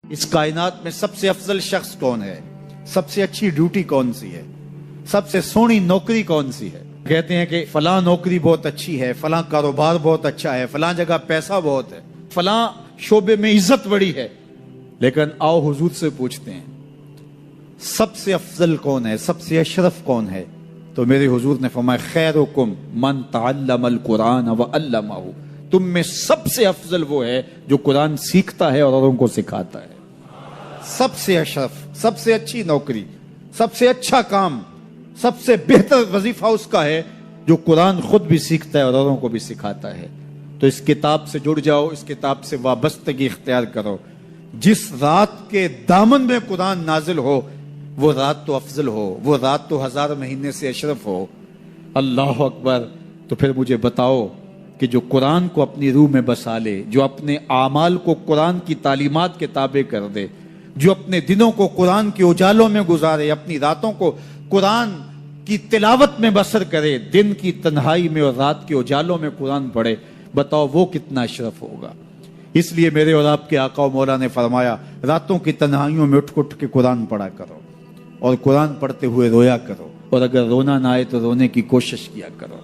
اس کائنات میں سب سے افضل شخص کون ہے؟ سب سے اچھی ڈیوٹی کون سی ہے؟ سب سے سونی نوکری کون سی ہے؟ کہتے ہیں کہ فلاں نوکری بہت اچھی ہے، فلاں کاروبار بہت اچھا ہے، فلاں جگہ پیسہ بہت ہے، فلاں شعبے میں عزت بڑی ہے. لیکن آؤ حضور سے پوچھتے ہیں سب سے افضل کون ہے، سب سے اشرف کون ہے؟ تو میرے حضور نے فرمایا خیرکم من تعلم القرآن وعلمہ، تم میں سب سے افضل وہ ہے جو قرآن سیکھتا ہے اور اوروں کو سکھاتا ہے. سب سے اشرف، سب سے اچھی نوکری، سب سے اچھا کام، سب سے بہتر وظیفہ اس کا ہے جو قرآن خود بھی سیکھتا ہے اور اوروں کو بھی سکھاتا ہے. تو اس کتاب سے جڑ جاؤ، اس کتاب سے وابستگی اختیار کرو. جس رات کے دامن میں قرآن نازل ہو وہ رات تو افضل ہو، وہ رات تو 1000 مہینے سے اشرف ہو. اللہ اکبر. تو پھر مجھے بتاؤ کہ جو قرآن کو اپنی روح میں بسا لے، جو اپنے اعمال کو قرآن کی تعلیمات کے تابع کر دے، جو اپنے دنوں کو قرآن کے اجالوں میں گزارے، اپنی راتوں کو قرآن کی تلاوت میں بسر کرے، دن کی تنہائی میں اور رات کے اجالوں میں قرآن پڑھے، بتاؤ وہ کتنا اشرف ہوگا. اس لیے میرے اور آپ کے آقا و مولا نے فرمایا راتوں کی تنہائیوں میں اٹھ کے قرآن پڑھا کرو اور قرآن پڑھتے ہوئے رویا کرو، اور اگر رونا نہ آئے تو رونے کی کوشش کیا کرو.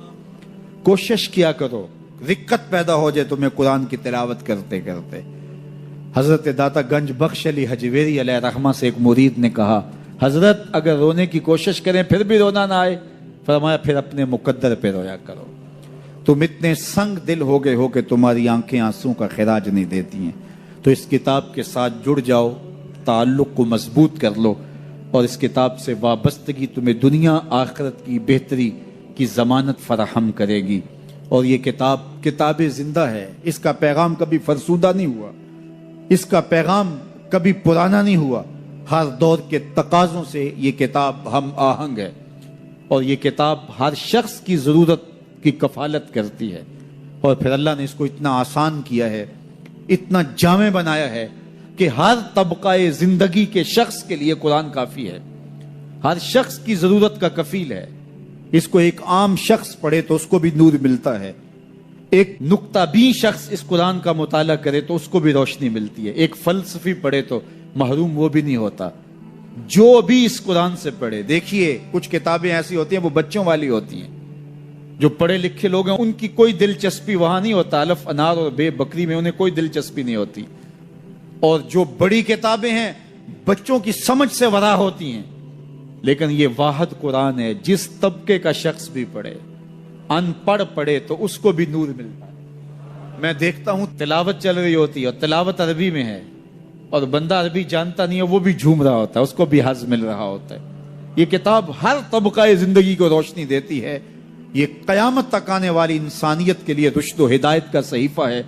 کوشش کیا کرو، رقت پیدا ہو جائے تمہیں قرآن کی تلاوت کرتے کرتے. حضرت داتا گنج بخش علی حجویری علیہ رحمہ سے ایک مرید نے کہا حضرت اگر رونے کی کوشش کریں پھر بھی رونا نہ آئے، فرمایا پھر اپنے مقدر پہ رویا کرو. تم اتنے سنگ دل ہو گئے ہو کہ تمہاری آنکھیں آنسوں کا خراج نہیں دیتی ہیں. تو اس کتاب کے ساتھ جڑ جاؤ، تعلق کو مضبوط کر لو، اور اس کتاب سے وابستگی تمہیں دنیا آخرت کی بہتری کی ضمانت فراہم کرے گی. اور یہ کتاب زندہ ہے، اس کا پیغام کبھی فرسودہ نہیں ہوا، اس کا پیغام کبھی پرانا نہیں ہوا. ہر دور کے تقاضوں سے یہ کتاب ہم آہنگ ہے، اور یہ کتاب ہر شخص کی ضرورت کی کفالت کرتی ہے. اور پھر اللہ نے اس کو اتنا آسان کیا ہے، اتنا جامع بنایا ہے کہ ہر طبقہ زندگی کے شخص کے لیے قرآن کافی ہے، ہر شخص کی ضرورت کا کفیل ہے. اس کو ایک عام شخص پڑھے تو اس کو بھی نور ملتا ہے، ایک نکتہ بین شخص اس قرآن کا مطالعہ کرے تو اس کو بھی روشنی ملتی ہے، ایک فلسفی پڑھے تو محروم وہ بھی نہیں ہوتا. جو بھی اس قرآن سے پڑھے، دیکھیے کچھ کتابیں ایسی ہوتی ہیں وہ بچوں والی ہوتی ہیں، جو پڑھے لکھے لوگ ہیں ان کی کوئی دلچسپی وہاں نہیں ہوتا، الف انار اور بے بکری میں انہیں کوئی دلچسپی نہیں ہوتی. اور جو بڑی کتابیں ہیں بچوں کی سمجھ سے ورا ہوتی ہیں. لیکن یہ واحد قرآن ہے، جس طبقے کا شخص بھی پڑھے، ان پڑھ پڑھے تو اس کو بھی نور ملتا ہے. میں دیکھتا ہوں تلاوت چل رہی ہوتی ہے اور تلاوت عربی میں ہے، اور بندہ عربی جانتا نہیں ہے وہ بھی جھوم رہا ہوتا ہے، اس کو بھی حظ مل رہا ہوتا ہے. یہ کتاب ہر طبقہ زندگی کو روشنی دیتی ہے. یہ قیامت تک آنے والی انسانیت کے لیے رشد و ہدایت کا صحیفہ ہے.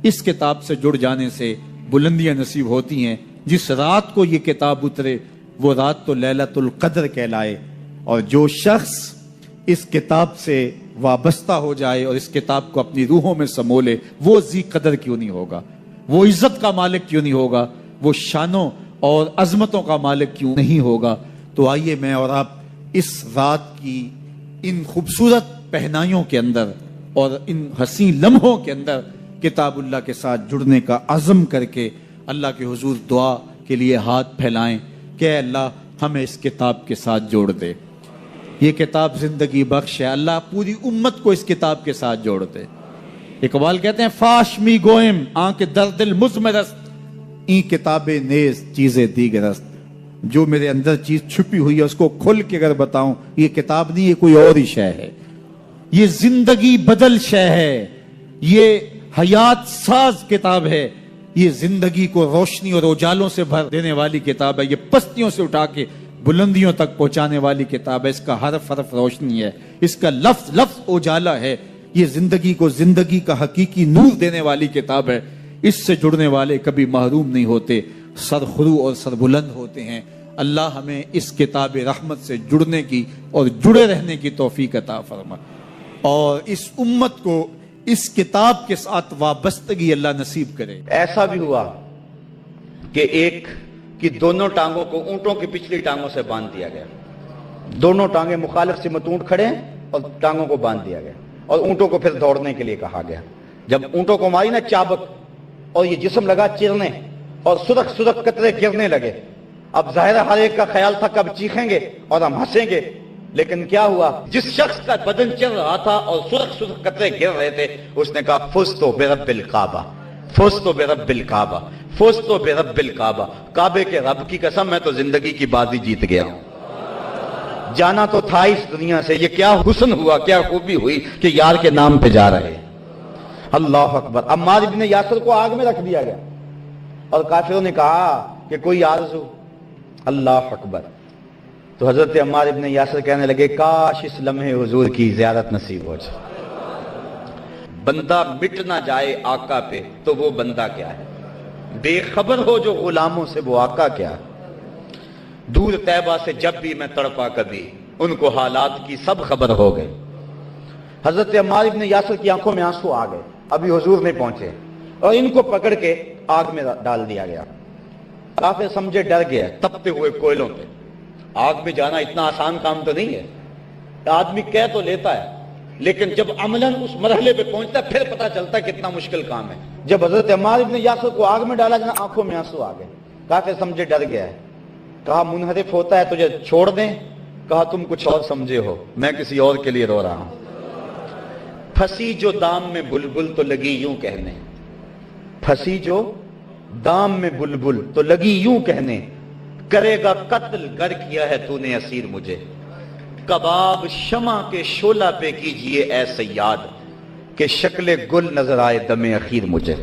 اس کتاب سے جڑ جانے سے بلندیاں نصیب ہوتی ہیں. جس رات کو یہ کتاب اترے وہ رات تو لیلۃ القدر کہلائے. اور جو شخص اس کتاب سے وابستہ ہو جائے اور اس کتاب کو اپنی روحوں میں سمولے، وہ ذی قدر کیوں نہیں ہوگا، وہ عزت کا مالک کیوں نہیں ہوگا، وہ شانوں اور عظمتوں کا مالک کیوں نہیں ہوگا. تو آئیے میں اور آپ اس رات کی ان خوبصورت پہنائیوں کے اندر اور ان حسین لمحوں کے اندر کتاب اللہ کے ساتھ جڑنے کا عزم کر کے اللہ کے حضور دعا کے لیے ہاتھ پھیلائیں کہ اے اللہ ہمیں اس کتاب کے ساتھ جوڑ دے. یہ کتاب زندگی بخش ہے، اللہ پوری امت کو اس کتاب کے ساتھ جوڑ دے. اقبال کہتے ہیں فاش می گوئم آنکھ درد المزمرست این کتاب نیز چیزیں دیگرست. جو میرے اندر چیز چھپی ہوئی ہے اس کو کھل کے اگر بتاؤں، یہ کتاب نہیں، یہ کوئی اور ہی شے ہے. یہ زندگی بدل شے ہے، یہ حیات ساز کتاب ہے، یہ زندگی کو روشنی اور اجالوں سے بھر دینے والی کتاب ہے، یہ پستیوں سے اٹھا کے بلندیوں تک پہنچانے والی کتاب ہے. اس کا حرف حرف روشنی ہے، اس کا لفظ لفظ اجالا ہے. یہ زندگی کو زندگی کا حقیقی نور دینے والی کتاب ہے. اس سے جڑنے والے کبھی محروم نہیں ہوتے، سرخرو اور سربلند ہوتے ہیں. اللہ ہمیں اس کتاب رحمت سے جڑنے کی اور جڑے رہنے کی توفیق عطا فرما، اور اس امت کو اس کتاب کے ساتھ وابستگی اللہ نصیب کرے. ایسا بھی ہوا کہ ایک کی دونوں ٹانگوں کو اونٹوں کی پچھلی ٹانگوں سے باندھ دیا گیا. دونوں ٹانگیں مخالف سمت اونٹ کھڑے ہیں اور ٹانگوں کو باندھ دیا گیا، اور اونٹوں کو پھر دوڑنے کے لیے کہا گیا. جب اونٹوں کو ماری نا چابک اور یہ جسم لگا چرنے، اور سرخ سرخ قطرے گرنے لگے. اب ظاہر ہر ایک کا خیال تھا کب چیخیں گے اور ہم ہنسیں گے، لیکن کیا ہوا؟ جس شخص کا بدن چل رہا تھا اور سرخ سرخ قطرے گر رہے تھے، اس نے کہا فزت برب الکعبہ، فزت برب الکعبہ، فزت برب الکعبہ، کعبے کے رب کی قسم میں تو زندگی کی بازی جیت گیا ہوں. جانا تو تھا اس دنیا سے، یہ کیا حسن ہوا، کیا خوبی ہوئی کہ یار کے نام پہ جا رہے. اللہ اکبر. عمار ابن یاسر کو آگ میں رکھ دیا گیا اور کافروں نے کہا کہ کوئی آرزو. اللہ اکبر. تو حضرت عمار ابن یاسر کہنے لگے کاش اس لمحے حضور کی زیارت نصیب ہو جائے. بندہ مٹ نہ جائے آقا پہ تو وہ بندہ کیا ہے؟ بے خبر ہو جو غلاموں سے وہ آقا کیا ہے؟ دور طیبہ سے جب بھی میں تڑپا کبھی، ان کو حالات کی سب خبر ہو گئی. حضرت عمار ابن یاسر کی آنکھوں میں آنسو آ گئے. ابھی حضور نہیں پہنچے اور ان کو پکڑ کے آگ میں ڈال دیا گیا. کافر سمجھے ڈر گیا. تپتے ہوئے کوئلوں پہ آگ میں جانا اتنا آسان کام تو نہیں ہے. آدمی کہہ تو لیتا ہے لیکن جب عملاً اس مرحلے پہ پہنچتا ہے پھر پتہ چلتا ہے کتنا مشکل کام ہے. جب حضرت عمار ابن یاسر کو آگ میں ڈالا جنا آنکھوں میں آنسو آ گئے. کافر سمجھے ڈر گیا ہے. کہا منحرف ہوتا ہے تجھے چھوڑ دیں؟ کہا تم کچھ اور سمجھے ہو، میں کسی اور کے لیے رو رہا ہوں. پھنسی جو دام میں بلبل تو لگی یوں کہنے، پھنسی جو دام میں بلبل تو لگی یوں کہنے، کرے گا قتل گر کیا ہے تو نے اسیر مجھے. کباب شمع کے شعلہ پہ کیجئے اے سیاد، کہ شکل گل نظر آئے دم اخیر مجھے.